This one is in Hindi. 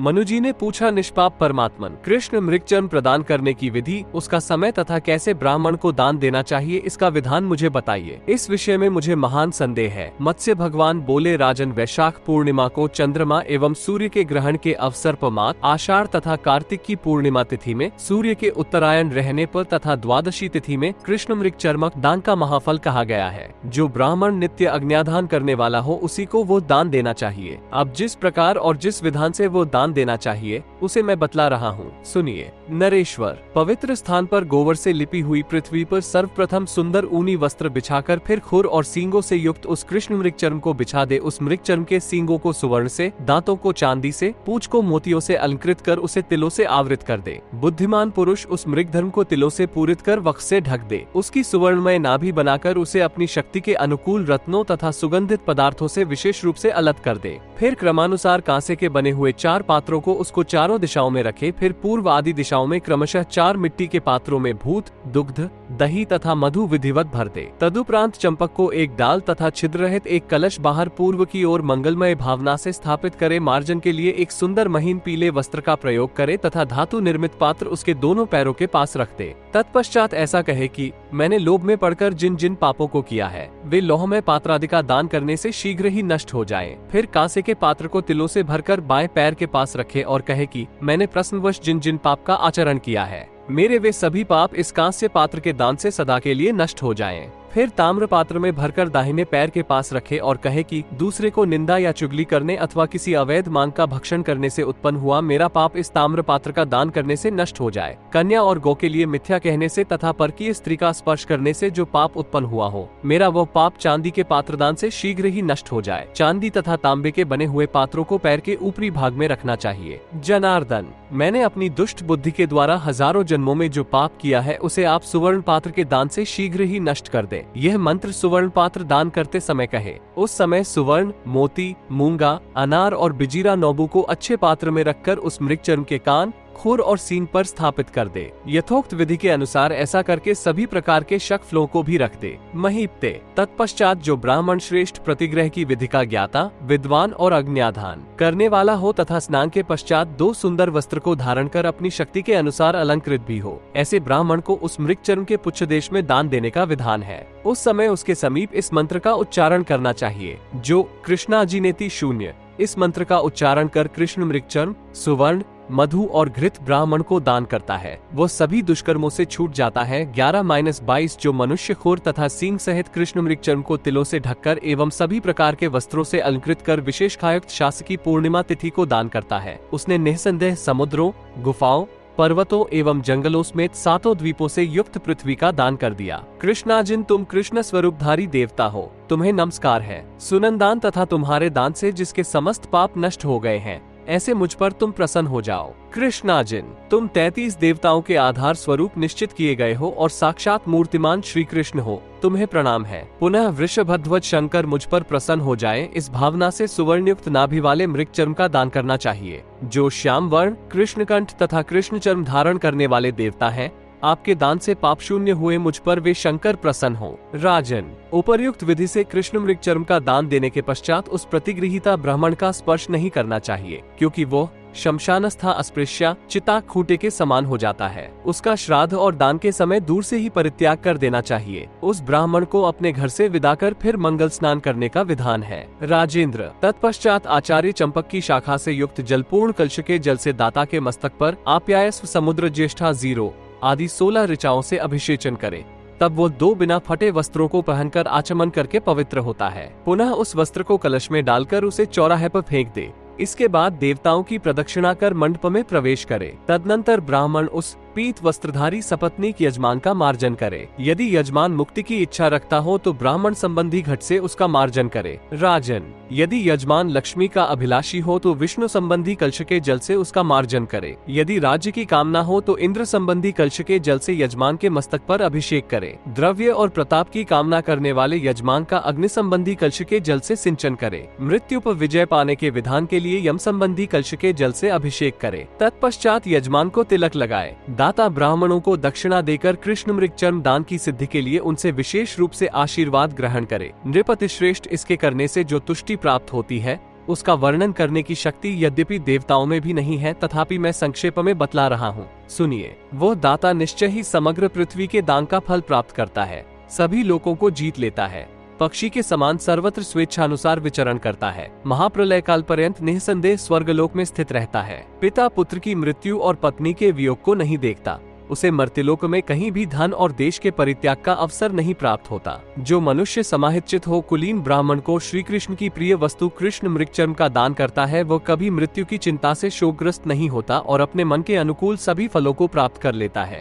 मनुजी ने पूछा, निष्पाप परमात्मन, कृष्ण मृगचर्म प्रदान करने की विधि, उसका समय तथा कैसे ब्राह्मण को दान देना चाहिए, इसका विधान मुझे बताइए। इस विषय में मुझे महान संदेह है। मत्स्य भगवान बोले, राजन, वैशाख पूर्णिमा को चंद्रमा एवं सूर्य के ग्रहण के अवसर पर माघ, आषाढ़ तथा कार्तिक की पूर्णिमा तिथि में सूर्य के उत्तरायण रहने पर तथा द्वादशी तिथि में कृष्ण मृगचर्म दान का महाफल कहा गया है। जो ब्राह्मण नित्य अग्न्याधान करने वाला हो उसी को वो दान देना चाहिए। अब जिस प्रकार और जिस विधान से वो दान देना चाहिए उसे मैं बतला रहा हूँ, सुनिए। नरेश्वर, पवित्र स्थान पर गोबर से लिपी हुई पृथ्वी पर सर्वप्रथम सुंदर ऊनी वस्त्र बिछाकर फिर खुर और सींगों से युक्त उस कृष्ण मृगचर्म को बिछा दे। उस मृगचर्म के सींगों को सुवर्ण से, दांतों को चांदी से, पूंछ को मोतियों से अलंकृत कर उसे तिलों से आवृत कर दे। बुद्धिमान पुरुष उस मृगधर्म को तिलों से पूरित कर वक्ष से ढक दे। उसकी सुवर्णमय नाभि बनाकर उसे अपनी शक्ति के अनुकूल रत्नों तथा सुगंधित पदार्थों से विशेष रूप से अलग कर दे। फिर क्रमानुसार कांसे के बने हुए 4 पात्रों को उसको चारों दिशाओं में रखे। फिर पूर्व आदि दिशाओं में क्रमशः 4 मिट्टी के पात्रों में भूत, दुग्ध, दही तथा मधु विधिवत भर दे। तदुपरांत चंपक को एक डाल तथा छिद्र रहित एक कलश बाहर पूर्व की ओर मंगलमय भावना से स्थापित करे। मार्जन के लिए एक सुंदर महीन पीले वस्त्र का प्रयोग करे तथा धातु निर्मित पात्र उसके दोनों पैरों के पास रख दे। तत्पश्चात ऐसा कहे कि मैंने लोभ में पड़कर जिन जिन पापों को किया है वे लौहमय पात्र आदि का दान करने से शीघ्र ही नष्ट हो जाएं। फिर कांसे के पात्र को तिलों से भरकर बाएं पैर के पास रखे और कहे कि मैंने प्रश्नवश जिन जिन पाप का आचरण किया है मेरे वे सभी पाप इस कांस्य पात्र के दान से सदा के लिए नष्ट हो जाएं। फिर ताम्र पात्र में भरकर दाहिने पैर के पास रखे और कहे कि दूसरे को निंदा या चुगली करने अथवा किसी अवैध मांग का भक्षण करने से उत्पन्न हुआ मेरा पाप इस ताम्र पात्र का दान करने से नष्ट हो जाए। कन्या और गौ के लिए मिथ्या कहने से तथा परकीय स्त्री का स्पर्श करने से जो पाप उत्पन्न हुआ हो मेरा वह पाप चांदी के पात्र दान से शीघ्र ही नष्ट हो जाए। चांदी तथा तांबे के बने हुए पात्रों को पैर के ऊपरी भाग में रखना चाहिए। जनार्दन, मैंने अपनी दुष्ट बुद्धि के द्वारा हजारों जन्मों में जो पाप किया है उसे आप सुवर्ण पात्र के दान से शीघ्र ही नष्ट कर दे। यह मंत्र सुवर्ण पात्र दान करते समय कहे। उस समय सुवर्ण, मोती, मूंगा, अनार और बिजीरा नौबू को अच्छे पात्र में रखकर उस मृगचर्म के कान, खुर और सींग पर स्थापित कर दे। यथोक्त विधि के अनुसार ऐसा करके सभी प्रकार के शक फलों को भी रख दे। महीपते, तत्पश्चात जो ब्राह्मण श्रेष्ठ प्रतिग्रह की विधि का ज्ञाता, विद्वान और अग्न्याधान करने वाला हो तथा स्नान के पश्चात 2 सुंदर वस्त्र को धारण कर अपनी शक्ति के अनुसार अलंकृत भी हो, ऐसे ब्राह्मण को उस मृगचर्म के पुच्छ देश में दान देने का विधान है। उस समय उसके समीप इस मंत्र का उच्चारण करना चाहिए, जो कृष्णाजिनेति शून्य। इस मंत्र का उच्चारण कर कृष्ण मृगचर्म, सुवर्ण, मधु और घृत ब्राह्मण को दान करता है, वो सभी दुष्कर्मों से छूट जाता है। 11-22 जो मनुष्य खुर तथा सींग सहित कृष्ण मृगचर्म को तिलों से ढककर एवं सभी प्रकार के वस्त्रों से अलंकृत कर विशेष खायुक्त शासकी पूर्णिमा तिथि को दान करता है, उसने निःसंदेह समुद्रों, गुफाओं, पर्वतों एवं जंगलों समेत 7 द्वीपों से युक्त पृथ्वी का दान कर दिया। कृष्णाजिन, तुम कृष्ण स्वरूपधारी देवता हो, तुम्हें नमस्कार है। सुनंदान, तथा तुम्हारे दान से जिसके समस्त पाप नष्ट हो गए हैं ऐसे मुझ पर तुम प्रसन्न हो जाओ। कृष्णाजिन, तुम 33 देवताओं के आधार स्वरूप निश्चित किए गए हो और साक्षात मूर्तिमान श्री कृष्ण हो, तुम्हें प्रणाम है। पुनः वृषभध्वज शंकर मुझ पर प्रसन्न हो जाए, इस भावना से सुवर्णयुक्त नाभि वाले मृगचर्म का दान करना चाहिए। जो श्याम वर्ण, कृष्णकंठ तथा कृष्ण चर्म धारण करने वाले देवता हैं, आपके दान से पाप शून्य हुए मुझ पर वे शंकर प्रसन्न हो। राजन, उपर्युक्त विधि से कृष्ण मृगचर्म का दान देने के पश्चात उस प्रतिगृहीता ब्राह्मण का स्पर्श नहीं करना चाहिए, क्योंकि वो शमशानस्था अस्पृश्या चिता खूंटे के समान हो जाता है। उसका श्राद्ध और दान के समय दूर से ही परित्याग कर देना चाहिए। उस ब्राह्मण को अपने घर से विदा कर फिर मंगल स्नान करने का विधान है। राजेंद्र, तत्पश्चात आचार्य चंपक की शाखा से युक्त जलपूर्ण कलश के जल से दाता के मस्तक पर आप्यायस्व समुद्र ज्येष्ठा 0 आदि 16 ऋचाओं से अभिषेचन करे। तब वो 2 बिना फटे वस्त्रों को पहनकर आचमन करके पवित्र होता है। पुनः उस वस्त्र को कलश में डालकर उसे चौराहे पर फेंक दे। इसके बाद देवताओं की प्रदक्षिणा कर मंडप में प्रवेश करे। तदनंतर ब्राह्मण उस पीत वस्त्रधारी सपत्नीक यजमान का मार्जन करे। यदि यजमान मुक्ति की इच्छा रखता हो तो ब्राह्मण संबंधी घट से उसका मार्जन करे। राजन, यदि यजमान लक्ष्मी का अभिलाषी हो तो विष्णु संबंधी कलश के जल से उसका मार्जन करे। यदि राज्य की कामना हो तो इंद्र संबंधी कलश के जल से यजमान के मस्तक पर अभिषेक करे। द्रव्य और प्रताप की कामना करने वाले यजमान का अग्नि संबंधी कलश के जल से सिंचन करे। मृत्यु पर विजय पाने के विधान के लिए यम संबंधी कलश के जल से अभिषेक करे। तत्पश्चात यजमान को तिलक लगाए। दाता ब्राह्मणों को दक्षिणा देकर कृष्ण मृगचर्म दान की सिद्धि के लिए उनसे विशेष रूप से आशीर्वाद ग्रहण करे। नृपति श्रेष्ठ, इसके करने से जो तुष्टि प्राप्त होती है उसका वर्णन करने की शक्ति यद्यपि देवताओं में भी नहीं है, तथापि मैं संक्षेप में बतला रहा हूँ। सुनिए। वो दाता निश्चय ही समग्र पृथ्वी के दान का फल प्राप्त करता है, सभी लोगों को जीत लेता है, पक्षी के समान सर्वत्र स्वेच्छानुसार विचरण करता है, महाप्रलय काल पर्यंत निःसंदेह स्वर्गलोक में स्थित रहता है, पिता पुत्र की मृत्यु और पत्नी के वियोग को नहीं देखता, उसे मर्त्यलोक में कहीं भी धन और देश के परित्याग का अवसर नहीं प्राप्त होता। जो मनुष्य समाहित चित्त हो कुलीन ब्राह्मण को श्री कृष्ण की प्रिय वस्तु कृष्ण मृगचर्म का दान करता है, वो कभी मृत्यु की चिंता से शोकग्रस्त नहीं होता और अपने मन के अनुकूल सभी फलों को प्राप्त कर लेता है।